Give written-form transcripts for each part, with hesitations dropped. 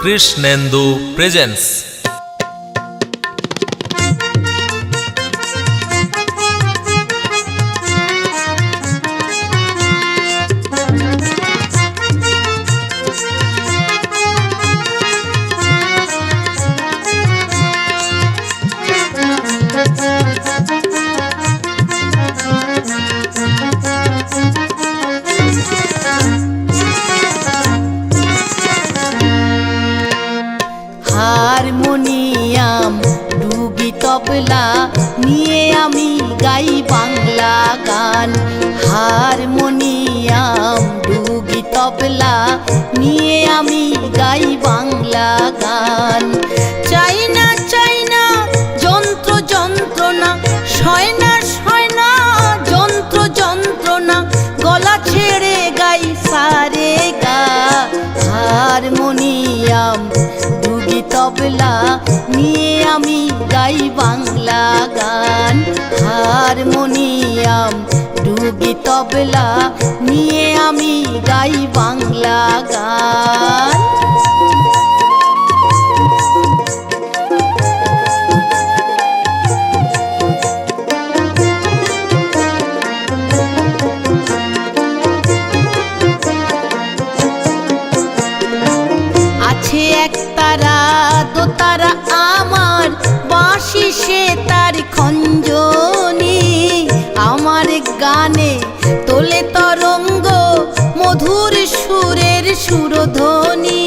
Krishnendu presence. Harmonium ডুগি তবলা নিয়ে আমি গাই বাংলা গান। হারমোনিয়াম ডুগি তবলা নিয়ে আমি গাই বাংলা গান। চাই না চাই না যন্ত্র যন্ত্রণা, সয় না সয় না যন্ত্র যন্ত্রণা, গলা ছেড়ে গাই সারে গা। হারমোনিয়াম ডুগি তবলা নিয়ে আমি গাই বাংলা গান। হারমোনিয়াম ডুগি তবলা নিয়ে আমি গাই বাংলা গান। আছে একতারা দোতারা আমার, বাঁশি সে তার খঞ্জনি। আমার গানে তোলে তরঙ্গ মধুর সুরের সুরধ্বনি।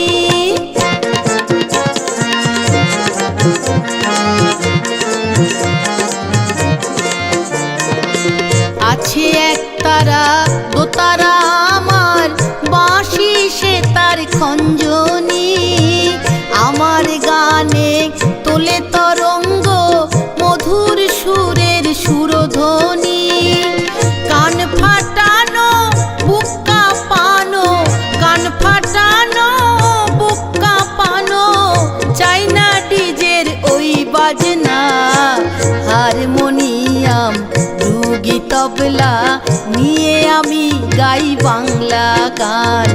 আছে একতারা দোতারা আমার, বাঁশি সে তার খঞ্জনি। আমার গানে তোলে তরঙ্গ মধুর সুরের সুরধ্বনি। কান ফাটানো বুক্কা পানো, কান ফাটানো বুক্কা পানো, চাই না ডিজের ওই বাজনা। হারমোনিয়াম ডুগি তবলা নিয়ে আমি গাই বাংলা গান।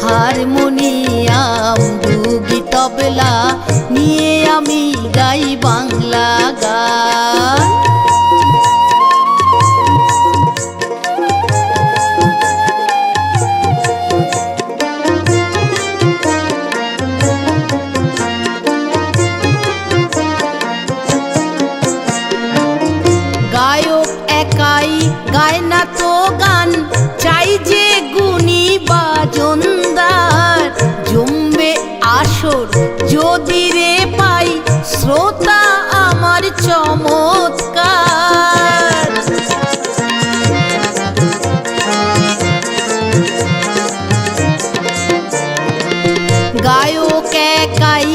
হারমোনিয়াম ডুগি তবলা নিয়ে আমি গাই বাংলা গান। গায়ক একাই গায় না তো গান, চাই যে গুণী বাজনদার। জমবে আসর যদি রে পাই, শ্রোতা আমার চমৎকার। গায়ক একাই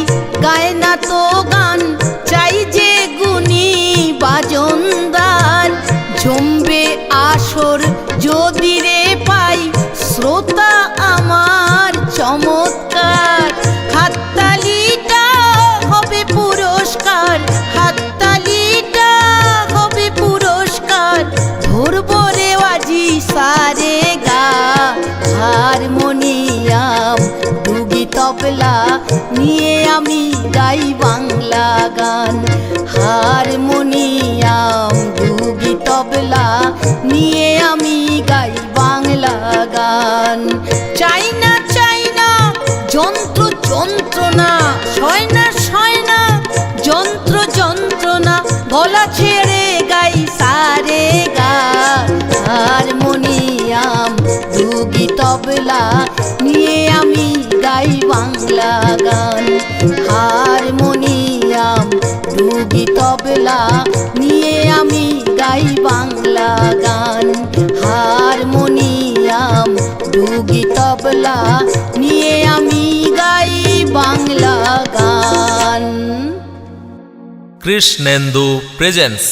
গায় না তো গান, চাই যে গুণী বাজনদার। জমবে আসর যদি রে পাই, শ্রোতা আমার চমৎকার। হাততালিটা হবে পুরস্কার, হাততালিটা হবে পুরস্কার, ধরবো রেওয়াজি সারে গা। হারমোনিয়াম ডুগি তবলা নিয়ে আমি গাই বাংলা গান। হারমোনিয়াম ডুগি তবলা নিয়ে আমি গাই বাংলা গান। চাই না যন্ত্র যন্ত্রণা, সয় না সয় না যন্ত্র যন্ত্রণা, গলা ছেড়ে গাই সারে গা। হারমোনিয়াম ডুগি তবলা নিয়ে আমি গাই বাংলা গান। হারমোনিয়াম ডুগি তবলা নিয়ে আমি গাই বাংলা গান। হারমোনিয়াম ডুগি তবলা নিয়ে আমি গাই বাংলা গান। কৃষ্ণেন্দু প্রেজেন্স।